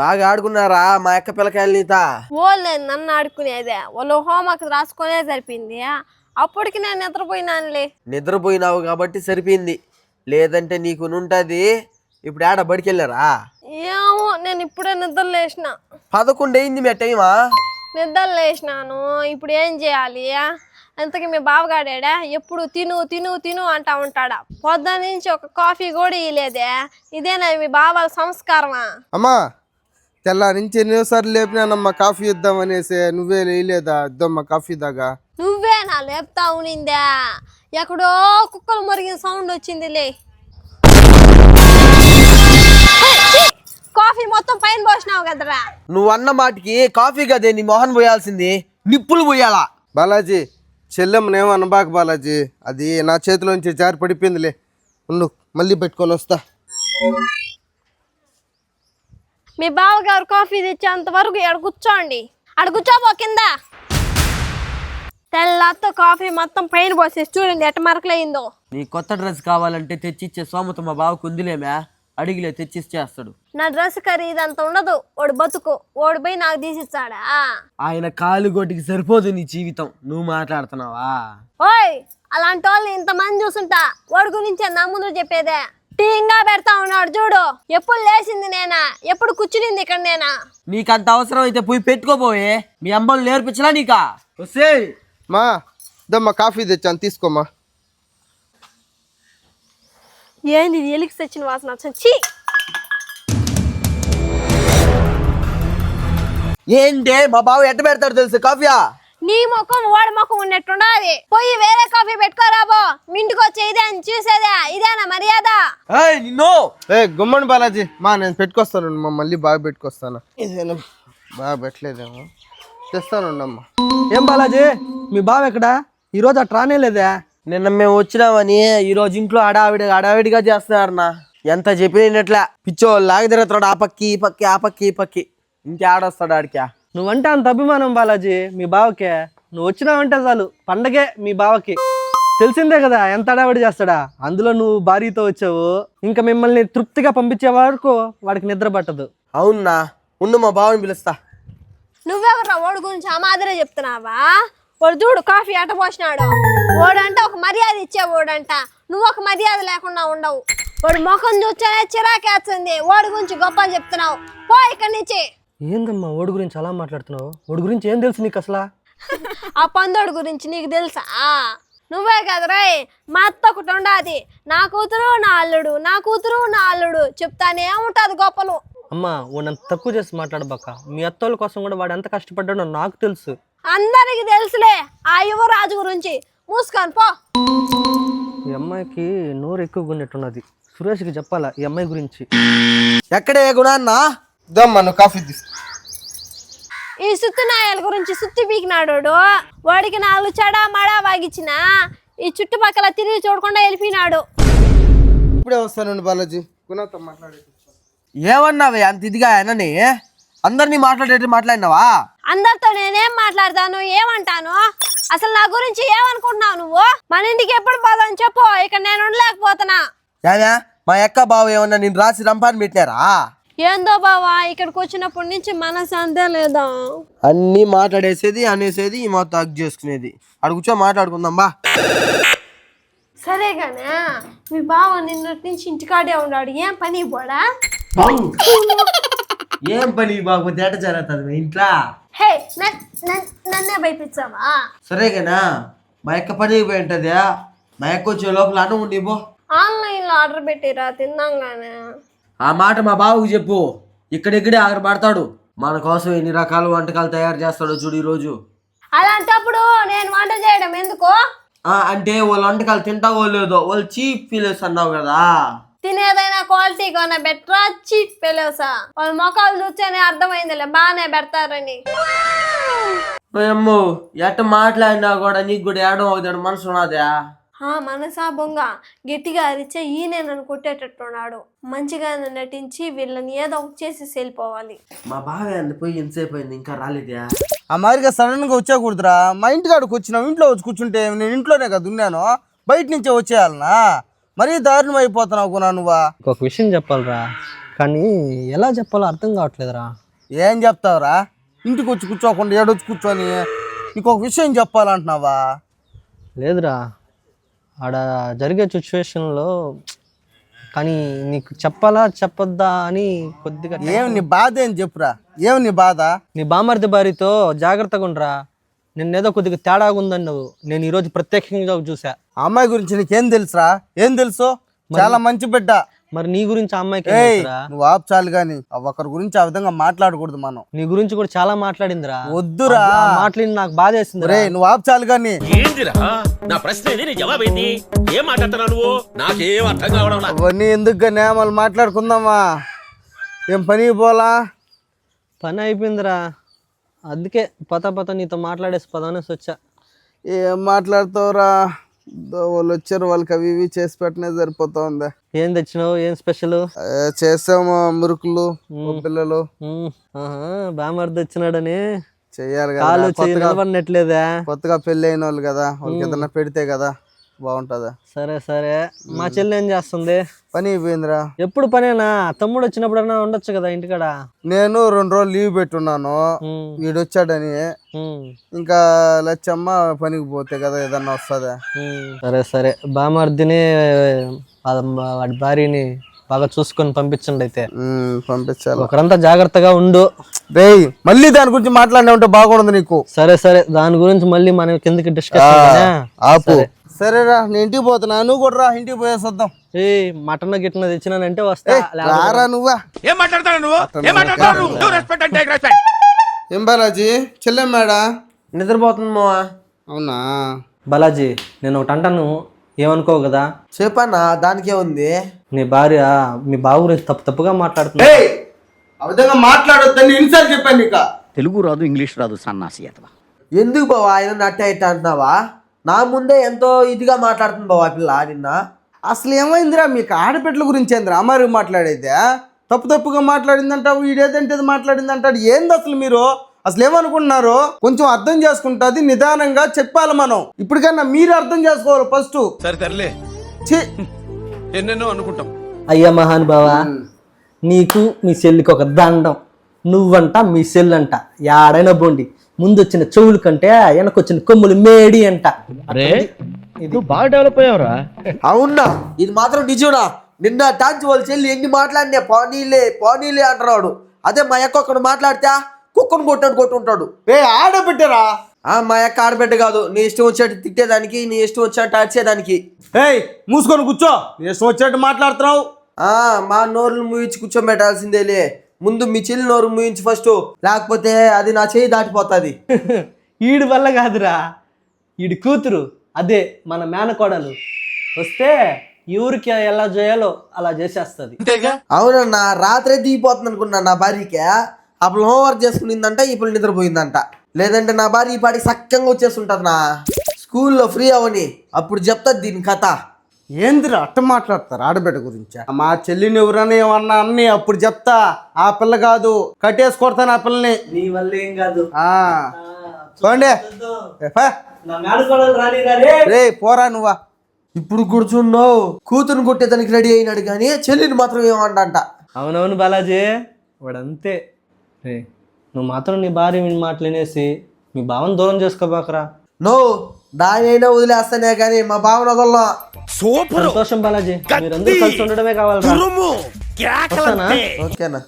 బాగా ఆడుకున్నారా మా అక్క పిల్లకాయలు నీత? ఓలేదు నన్ను ఆడుకునేదే, వాళ్ళు హోంవర్క్ రాసుకునే సరిపోయింది. అప్పటికి నేను నిద్రపోయినానులే. నిద్రపోయినావు కాబట్టి సరిపోయింది, లేదంటే నీకు నుంటది. ఇప్పుడు ఆడ బడికెళ్ళారా? ఏమో నేను ఇప్పుడే నిద్ర లేచిన. 11 అయింది మీ టైమా? నిద్ర లేచినాను, ఇప్పుడు ఏం చేయాలి? అంతకి మీ బావగాడా ఎప్పుడు తిను తిను తిను అంటా ఉంటాడా. పొద్దున్న నుంచి ఒక కాఫీ కూడా ఇలేదే. ఇదేనా మీ బావాల సంస్కారమా? అమ్మా తెల్ల నుంచి ఎన్నోసార్లు లేపినానమ్మా కాఫీ ఇద్దామనేసి, నువ్వే లేలేదా? ఇద్దమ్మా కాఫీ దాగా. నువ్వే నా లేపుతా ఉనిందా? ఎక్కడో కుక్కలు మురిగిన సౌండ్ వచ్చిందిలే. కాఫీ మొత్తం పైన పోసినావు కదరా. నువ్వు అన్న మాటికి కాఫీ కదే నీ మొహన్ పోయాల్సింది, నిప్పులు పోయాలా? బాలాజీ చెల్లెమ్మనేమో అనబాక బాలాజీ, అది నా చేతిలోంచి జారి పడిపోయిందిలే. ఉండు మళ్ళీ పెట్టుకొని వస్తా. మీ బావగారు కాఫీ తెచ్చేంత వరకు ఎక్కడ కూర్చోండి. అక్కడ కూర్చోబో కింద. తెల్లతో కాఫీ మొత్తం పైన పోసేసి చూడండి ఎట్ట మరకలైందో. నీ కొత్త డ్రెస్ కావాలంటే తెచ్చిచ్చే సోమత మా బావకు ఉందిలేమే, అడిగిలే తెచ్చిచ్చేస్తాడు. నా డ్రెస్ ఖరీదంత ఉండదు, ఓడి బతుకు ఓడి పోయి నాకు తీసిచ్చాడా. ఆయన కాలు గోటికి సరిపోదు నీ జీవితం, నువ్వు మాట్లాడుతున్నావా? ఓయ్ అలాంటి వాళ్ళు ఇంతమంది చూసుంటా, ఓడి గురించి నా ముందు చెప్పేదే. టీంగా పెడతా ఉన్నాడు చూడు. ఎప్పుడు లేచింది నేనా, ఎప్పుడు కూర్చునింది ఇక్కడ నేనా? నీకంత అవసరం అయితే పోయి పెట్టుకోపోయే, మీ అమ్మలు నేర్పించలా నీకా? వస్తే మా ఇద్దమ్మా కాఫీ తెచ్చాను తీసుకోమ్మా. ఏంది ఇది ఎలికి తెచ్చిన వాసన చచ్చి. ఏంటే మా బావ ఎట్ట పెడతాడు తెలుసు కాఫీయా? నీ ముఖం వాడి ముఖం ఉన్నట్టుండాలి. పోయి వేరే కాఫీ పెట్టుకోరాబో. మీ ఇంటికి వచ్చే ఇదే అని చూసేదే, ఇదేనా మర్యాద? నిన్ను గుమ్మడి బాలాజీ మా నేను పెట్టుకొస్తాను మా, మళ్ళీ బాగా పెట్టుకొస్తాను. ఇదేనా బాగా పెట్టలేదేమో, తెస్తానుండమ్మా. ఏం బాలాజీ మీ బావ ఎక్కడా? ఈరోజు అట్లా రానే లేదే. నిన్న మేము వచ్చినామని ఈరోజు ఇంట్లో అడావిడిగా చేస్తున్నారన్నా. ఎంత చెప్పినట్లా పిచ్చో లాగి తిరుగుతాడు, ఆ పక్కి ఈ పక్కి ఆ పక్కి ఈ పక్కి. ఇంకే ఆడొస్తాడు ఆడికా. నువ్వంటే అంత అభిమానం బాలాజీ మీ బావకే. నువ్వు వచ్చినావంటే చాలు పండగే మీ బావకి. తెలిసిందే కదా ఎంత అడావిడి చేస్తాడా. అందులో నువ్వు భార్యతో వచ్చావు, ఇంకా మిమ్మల్ని తృప్తిగా పంపించే వరకు వాడికి నిద్ర పట్టదు. అవునా, ఉండు మా బావని పిలుస్తా. నువ్వెవరా ఓడి గురించి ఆ మాదిరే చెప్తున్నావా? వాడు చూడు కాఫీ ఎట్ట పోసినాడు. ఓడంట ఒక మర్యాద ఇచ్చేవాడంట, నువ్వు ఒక మర్యాద లేకుండా ఉండవు. వాడు ముఖం చూస్తేనే చిరాకేస్తుంది, ఓడి గురించి గొప్పలు చెప్తున్నావు. పో ఇక్కడి నుంచి. ఏందమ్మా ఓడి గురించి అలా మాట్లాడుతున్నావు? ఓడి గురించి ఏం తెలుసు నీకు అసలు? ఆ పందోడు గురించి నీకు తెలుసా? నువ్వే కదరా మా అత్త ఒకటి ఉండాది, నా కూతురు నా అల్లుడు, నా కూతురు నా అల్లుడు చెప్తానే ఉంటది గొప్పలు. అమ్మా వాడిని తక్కువ చేసి మాట్లాడబాక. మీ అత్తోళ్ళ కోసం కూడా వాడు ఎంత కష్టపడ్డాడో నాకు తెలుసు. అందరికి తెలుసులే ఆ యువరాజు గురించి. మూసుకొని పో. ఈ అమ్మాయికి నోరు ఎక్కువ ఉన్నట్టున్నది. సురేష్కి చెప్పాలా ఈ అమ్మాయి గురించి. ఎక్కడే గుణాన్నా? ఇద్దమ్మా నువ్వు కాఫీ తీసుకో. ఈ సుత్తి నాయాల గురించి సుత్తి పీకినాడు. వాడికి 4 చెడా మడా వాగిచ్చిన ఈ చుట్టుపక్కల తిరిగి చూడకుండా వెళ్ళిపోయినాడు. ఇప్పుడే వస్తానండి బాలాజీ, గుణాతో మాట్లాడే. ఏమన్నావే అంత ఇదిగా ఆయనని? అందరినీ మాట్లాడేట్టు మాట్లాడినావా? అందరితో నేనేం మాట్లాడతాను, ఏమంటాను? అసలు నా గురించి ఏమనుకుంటున్నావు నువ్వు? మన ఇంటికి ఎప్పుడు పోదాని చెప్పు, ఇక్కడ నేను ఉండలేకపోతున్నా. ఏనా మా అక్క బావ ఏమన్నా నేను రాసి రంపాన్ని పెట్టినారా? ఏందో బావా ఇక్కడికి వచ్చినప్పటి నుంచి మనశాంతే లేదా. అన్నీ మాట్లాడేసేది అనేసేది ఈ మొత్తం అగ్ చేసుకునేది. అక్కడ కూర్చో మాట్లాడుకుందాం బా. సరేగానే మీ బావ నిన్నటి నుంచి ఇంటికాడే ఉన్నాడు, ఏం పని పోడా? ఏం పని బాబు తేట జరుగుతుంది ఇంట్లో? హే నన్నే భయపించావా? సరేగానా మా అక్క పని అయిపోయి ఉంటది. మా అక్క వచ్చే లోపల అన్నం ఉండి పో. ఆన్లైన్ లో ఆర్డర్ పెట్టిరా తిందాం గానే. ఆ మాట మా బాబుకి చెప్పు, ఇక్కడిక్కడే ఆగరపడతాడు. మన కోసం ఎన్ని రకాల వంటకాలు తయారు చేస్తాడో చూడు ఈ రోజు. అలాంటప్పుడు నేను వంట చేయడం ఎందుకు? అంటే వాళ్ళ వంటకాలు తింటావో లేదో, వాళ్ళు చీప్ ఫీలర్స్ అన్నావు కదా. తినేదైనా క్వాలిటీ కొన బెటరా చీప్ ఫెలోసా? వాళ్ళ మొక్కలు చూస్తేనే అర్థమైందిలే బాగానే పెడతారని. అమ్మో ఎట్ట మాట్లాడినా కూడా నీకు కూడా ఏడం అవుతాడు మనసు ఉన్నదా? మనసా బొంగ గట్టిగా అరిచే ఈయనే నన్ను కొట్టేటట్టున్నాడు. మంచిగా నటించి వీళ్ళని ఏదో ఒకటి చేసి వెళ్ళిపోవాలి. మా బావే అంది పోయి ఎంతసేపు అయింది ఇంకా రాలేదా? ఆ మాదిరిగా సడన్ గా వచ్చేకూడదురా. మా ఇంటికాడికి వచ్చినావు, ఇంట్లో వచ్చి కూర్చుంటే నేను ఇంట్లోనే కదా ఉన్నాను, బయట నుంచే వచ్చేయాలనా? మరీ దారుణం అయిపోతున్నావు కొనా నువ్వా. ఒక విషయం చెప్పాలరా, కానీ ఎలా చెప్పాలో అర్థం కావట్లేదురా. ఏం చెప్తావురా? ఇంటికి వచ్చి కూర్చోకుండా ఏడొచ్చి కూర్చొని నీకు ఒక విషయం చెప్పాలంటున్నావా? లేదురా, ఆడ జరిగే సిచ్యువేషన్లో కానీ నీకు చెప్పాలా చెప్పొద్దా అని కొద్దిగా ఏం నీ బాధ ఏం చెప్పురా? ఏం నీ బాధ? నీ బామర్ది భార్యతో జాగ్రత్తగా ఉండరా. నిన్నేదో కొద్దిగా తేడాగా ఉందని నువ్వు నేను ఈరోజు ప్రత్యక్షంగా చూసా. ఆ అమ్మాయి గురించి నీకేం తెలుసురా? ఏం తెలుసు? చాలా మంచి బిడ్డ. మరి నీ గురించి ఆ అమ్మాయికి ఏం ఏయ్, తెలుసురా? నువ్వు ఆపుచాలు గాని ఒకరి గురించి ఆ విధంగా మాట్లాడకూడదు మనం. నీ గురించి కూడా చాలా మాట్లాడిందిరా. వద్దురా. ఆ మాట్లాడి నాకు బాధ వేసింది. రే నువ్వు ఆపుచాలు గాని. ఏందిరా నా ప్రశ్న ఏది? నీ జవాబేంది? ఏం మాట్లాడుతున్నావు నువ్వు? నాకేం అర్థం కావడం లా. అవన్నీ ఎందుకు గాని మనం మాట్లాడుకుందామా? ఏం పని పోలా? పని అయిపోయిందిరా, అందుకే పత నీతో మాట్లాడేసి పదనేసి వచ్చా. ఏం మాట్లాడతావురా? వాళ్ళు వచ్చారు, వాళ్ళకి అవి ఇవి చేసి పెట్టినే సరిపోతుంది. ఏం తెచ్చినావు? ఏం స్పెషల్? చేసాము మురుకులు పిల్లలు. బామర్ది వచ్చినాడని చెయ్యాలి కాలు కదా. నిలబడినట్లేదా? కొత్తగా పెళ్లి అయిన వాళ్ళు కదా, వాళ్ళకి ఏదైనా పెడితే కదా బాగుంటదా. సరే సరే, మా చెల్లి ఏం చేస్తుంది? పని అయిపోయిందిరా. ఎప్పుడు పనేనా? తమ్ముడు వచ్చినప్పుడన్నా ఉండొచ్చు కదా ఇంటికాడ. నేను 2 రోజులు లీవ్ పెట్టున్నాను వీడొచ్చాడని. ఇంకా లచ్చమ్మ పనికి పోతే కదా ఏదన్నా వస్తుందా. సరే సరే, బామర్దిని వాడి భార్యని బాగా చూసుకొని పంపించండి. అయితే పంపించాలి. ఒకరంతా జాగ్రత్తగా ఉండు. రేయ్ మళ్ళీ దాని గురించి మాట్లాడినా ఉంటే బాగుండదు నీకు. సరే సరే, దాని గురించి మళ్ళీ మనం కిందకి డిస్కస్ ఆపు. సరేరా, నేను ఇంటికి పోతున్నా, నువ్వు కూడా రా, ఇంటికి పోయేసి వద్దాం. ఏ మటన్ గిట్న తెచ్చినానంటే వస్తా. రారా నువ్వా. ఏం మాట్లాడతావు నువ్వు? ఏం మాట్లాడతావు నువ్వు? రెస్పెక్ట్ అంటే రెస్పెక్ట్. ఏం బాలాజీ చెల్లెం మేడా? నిద్రపోతుంది మావా. అవునా బాలాజీ, నేను ఒకటి అంటాను, ఏమనుకోవు కదా? చెప్పన్నా, దానికే ఉంది. నీ భార్య మీ బావ గురించి తప్పుగా మాట్లాడుతుంది. ఆ విధంగా మాట్లాడొద్దని ఎన్నిసార్లు చెప్పాను నీకు? తెలుగు రాదు, ఇంగ్లీష్ రాదు, సన్నాసి అతవా. ఎందుకు బావా ఆయన అట్ట ఇట్ట అంటున్నావా? నా ముందే ఎంతో ఇదిగా మాట్లాడుతుంది బావా పిల్ల నిన్న. అసలు ఏమైందిరా మీకు? ఆడపిల్లల గురించి ఏందిరా అమ్మాయి మాట్లాడేదే? తప్పుగా మాట్లాడిందంటావు, వీడేదంటే మాట్లాడింది అంటాడు. ఏంది అసలు మీరు? అసలు ఏమనుకుంటున్నారు? కొంచెం అర్థం చేసుకుంటుంది, నిదానంగా చెప్పాలి మనం. ఇప్పటికన్నా మీరు అర్థం చేసుకోవాలి ఫస్ట్. సరే ఎన్నెన్నో అనుకుంటాం. అయ్యా మహాన్ బావా, నీకు మీ చెల్లికి ఒక దండం. నువ్వంట మీ చెల్లంట యాడైనా బోండి, ముందు వచ్చిన చెవుల కంటే వెనకొచ్చిన కొమ్ములు మేడి అంట. అరే నువ్వు బాగా డెవలప్ అయ్యావురా. అవునా? ఇది మాత్రం నిజంనా? నిన్న టాంచి వాళ్ళ చెల్లి ఎన్ని మాట్లాడినా పోనీలే అంటున్నాడు. అదే మా అక్క ఒకడు మాట్లాడితే కుక్కను కొట్టుంటాడు. ఆడబిడ్డరా? మా అక్క ఆడబిడ్డ కాదు. నీ ఇష్టం వచ్చేట్టు తిట్టేదానికి, నీ ఇష్టం వచ్చేట్టు అరిచేదానికి. మూసుకొని కూర్చో, నీ ఇష్టం వచ్చేట్టు మాట్లాడుతున్నావు. మా నోరులు ముయించి కూర్చోబెట్టాల్సిందేలే. ముందు మీ చెల్లి నోరు ముయించి ఫస్ట్, లేకపోతే అది నా చేయి దాటిపోతుంది. ఈడి వల్ల కాదురా, ఈడి కూతురు అదే మన మేనకోడలు వస్తే ఊరికి ఎలా చేయాలో అలా చేసేస్తుంది. అవునన్నా, రాత్రే దిగిపోతుంది అనుకున్నా నా భార్యకి. అప్పుడు హోంవర్క్ చేసుకునిందంట, ఇప్పుడు నిద్రపోయిందంట. లేదంటే నా భార్య ఈ పాటికి సక్కంగా వచ్చేస్తుంటది. నా స్కూల్లో ఫ్రీ అవని అప్పుడు చెప్తాది దీని కథ. ఏందిరా అట్ట మాట్లాడతారు ఆడబిడ్డ గురించి? మా చెల్లిని ఎవరని ఏమన్నా అన్ని అప్పుడు చెప్తా. ఆ పిల్ల కాదు, కట్టేసి కొడతాను ఆ పిల్లని. నీ వల్ల ఏం కాదు. చూడండి రే, పోరా నువ్వా. ఇప్పుడు కూర్చున్నావు, కూతురుని కొట్టేదానికి రెడీ అయినాడు కానీ చెల్లిని మాత్రం ఏమంట. అవునవును బాలాజీ, వాడంతే. రే నువ్వు మాత్రం నీ భార్య మీ మాటలు వినేసి మీ భావన దూరం చేసుకోబాకరా. నో, దానైనా వదిలేస్తానే కానీ మా భావన వదలనా. సూపర్ సంతోషం బాలాజీ, మీరందరూ కలిసి ఉండడమే కావాలరా. కేకలంతే. ఓకేనా?